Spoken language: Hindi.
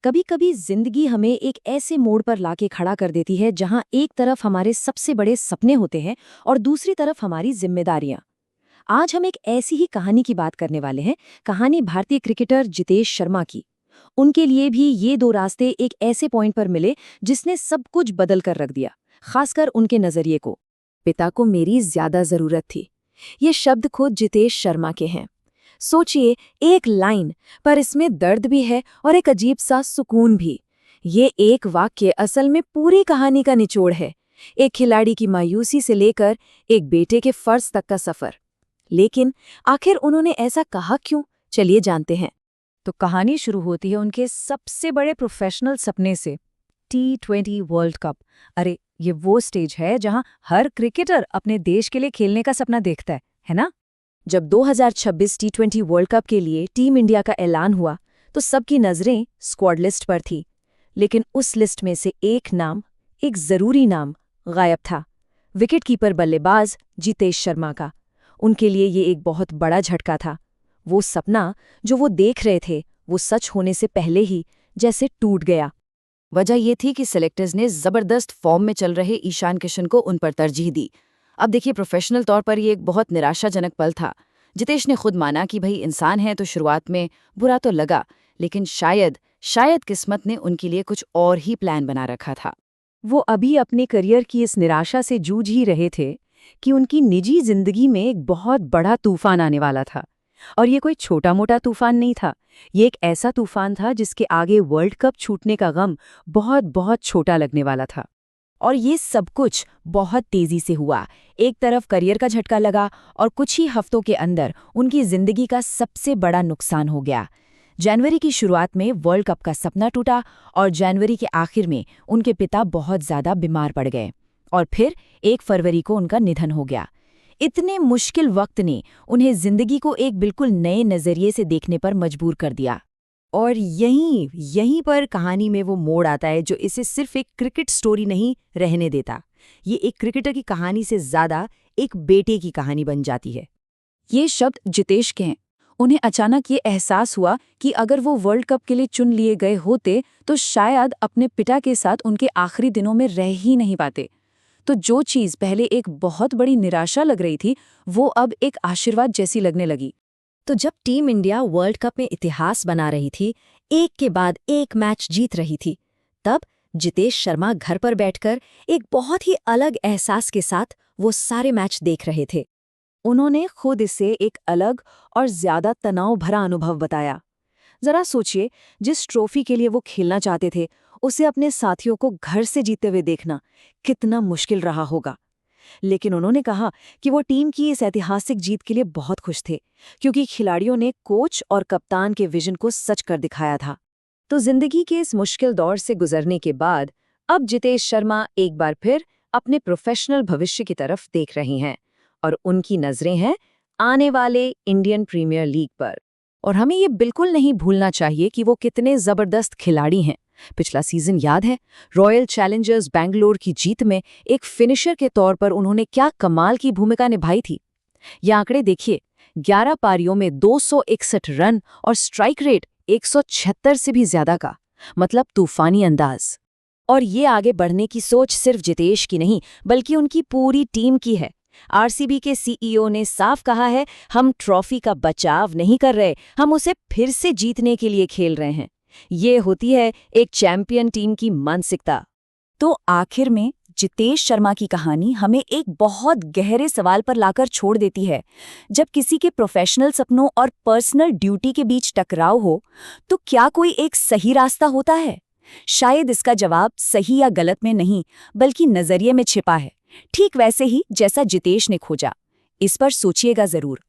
कभी कभी जिंदगी हमें एक ऐसे मोड़ पर लाके खड़ा कर देती है जहां एक तरफ हमारे सबसे बड़े सपने होते हैं और दूसरी तरफ हमारी जिम्मेदारियां। आज हम एक ऐसी ही कहानी की बात करने वाले हैं, कहानी भारतीय क्रिकेटर जितेश शर्मा की। उनके लिए भी ये दो रास्ते एक ऐसे पॉइंट पर मिले जिसने सब कुछ बदल कर रख दिया, खासकर उनके नजरिए को। पिता को मेरी ज्यादा जरूरत थी, ये शब्द खुद जितेश शर्मा के हैं। सोचिए, एक लाइन, पर इसमें दर्द भी है और एक अजीब सा सुकून भी। ये एक वाक्य असल में पूरी कहानी का निचोड़ है। एक खिलाड़ी की मायूसी से लेकर एक बेटे के फर्ज तक का सफर। लेकिन आखिर उन्होंने ऐसा कहा क्यों? चलिए जानते हैं। तो कहानी शुरू होती है उनके सबसे बड़े प्रोफेशनल सपने से, T20 वर्ल्ड कप। अरे, ये वो स्टेज है जहां हर क्रिकेटर अपने देश के लिए खेलने का सपना देखता है ना? जब 2026 T20 वर्ल्ड कप के लिए टीम इंडिया का ऐलान हुआ तो सबकी नजरें स्क्वाड लिस्ट पर थी। लेकिन उस लिस्ट में से एक नाम, एक जरूरी नाम, गायब था। विकेटकीपर बल्लेबाज जितेश शर्मा का। उनके लिए ये एक बहुत बड़ा झटका था। वो सपना जो वो देख रहे थे, वो सच होने से पहले ही जैसे टूट गया। वजह ये थी कि सेलेक्टर्स ने जबरदस्त फॉर्म में चल रहे ईशान किशन को उन पर तरजीह दी। अब देखिए, प्रोफेशनल तौर पर ये एक बहुत निराशाजनक पल था। जितेश ने खुद माना कि भाई इंसान है तो शुरुआत में बुरा तो लगा, लेकिन शायद किस्मत ने उनके लिए कुछ और ही प्लान बना रखा था। वो अभी अपने करियर की इस निराशा से जूझ ही रहे थे कि उनकी निजी जिंदगी में एक बहुत बड़ा तूफान आने वाला था। और ये कोई छोटा मोटा तूफान नहीं था, ये एक ऐसा तूफान था जिसके आगे वर्ल्ड कप छूटने का गम बहुत बहुत छोटा लगने वाला था। और ये सब कुछ बहुत तेजी से हुआ। एक तरफ करियर का झटका लगा और कुछ ही हफ्तों के अंदर उनकी जिंदगी का सबसे बड़ा नुकसान हो गया। जनवरी की शुरुआत में वर्ल्ड कप का सपना टूटा और जनवरी के आखिर में उनके पिता बहुत ज्यादा बीमार पड़ गए और फिर 1 फरवरी को उनका निधन हो गया। इतने मुश्किल वक्त ने उन्हें जिंदगी को एक बिल्कुल नए नजरिए से देखने पर मजबूर कर दिया। और यहीं पर कहानी में वो मोड़ आता है जो इसे सिर्फ एक क्रिकेट स्टोरी नहीं रहने देता। ये एक क्रिकेटर की कहानी से ज्यादा एक बेटे की कहानी बन जाती है। ये शब्द जितेश के हैं। उन्हें अचानक ये एहसास हुआ कि अगर वो वर्ल्ड कप के लिए चुन लिए गए होते तो शायद अपने पिता के साथ उनके आखिरी दिनों में रह ही नहीं पाते। तो जो चीज़ पहले एक बहुत बड़ी निराशा लग रही थी, वो अब एक आशीर्वाद जैसी लगने लगी। तो जब टीम इंडिया वर्ल्ड कप में इतिहास बना रही थी, एक के बाद एक मैच जीत रही थी, तब जितेश शर्मा घर पर बैठकर एक बहुत ही अलग एहसास के साथ वो सारे मैच देख रहे थे। उन्होंने खुद इसे एक अलग और ज्यादा तनाव भरा अनुभव बताया। जरा सोचिए, जिस ट्रॉफी के लिए वो खेलना चाहते थे, उसे अपने साथियों को घर से जीतते हुए देखना कितना मुश्किल रहा होगा। लेकिन उन्होंने कहा कि वो टीम की इस ऐतिहासिक जीत के लिए बहुत खुश थे, क्योंकि खिलाड़ियों ने कोच और कप्तान के विजन को सच कर दिखाया था। तो जिंदगी के इस मुश्किल दौर से गुजरने के बाद अब जितेश शर्मा एक बार फिर अपने प्रोफेशनल भविष्य की तरफ देख रहे हैं और उनकी नजरें हैं आने वाले इंडियन प्रीमियर लीग पर। और हमें ये बिल्कुल नहीं भूलना चाहिए कि वो कितने जबरदस्त खिलाड़ी हैं। पिछला सीजन याद है, रॉयल चैलेंजर्स बेंगलोर की जीत में एक फिनिशर के तौर पर उन्होंने क्या कमाल की भूमिका निभाई थी। ये आंकड़े देखिए, 11 पारियों में 261 रन और स्ट्राइक रेट 176 से भी ज्यादा का, मतलब तूफानी अंदाज। और ये आगे बढ़ने की सोच सिर्फ जितेश की नहीं, बल्कि उनकी पूरी टीम की है। आरसीबी के सीईओ ने साफ कहा है, हम ट्रॉफी का बचाव नहीं कर रहे, हम उसे फिर से जीतने के लिए खेल रहे हैं। ये होती है एक चैंपियन टीम की मानसिकता। तो आखिर में जितेश शर्मा की कहानी हमें एक बहुत गहरे सवाल पर लाकर छोड़ देती है। जब किसी के प्रोफेशनल सपनों और पर्सनल ड्यूटी के बीच टकराव हो, तो क्या कोई एक सही रास्ता होता है? शायद इसका जवाब सही या गलत में नहीं, बल्कि नजरिए में छिपा है, ठीक वैसे ही जैसा जितेश ने खोजा। इस पर सोचिएगा जरूर।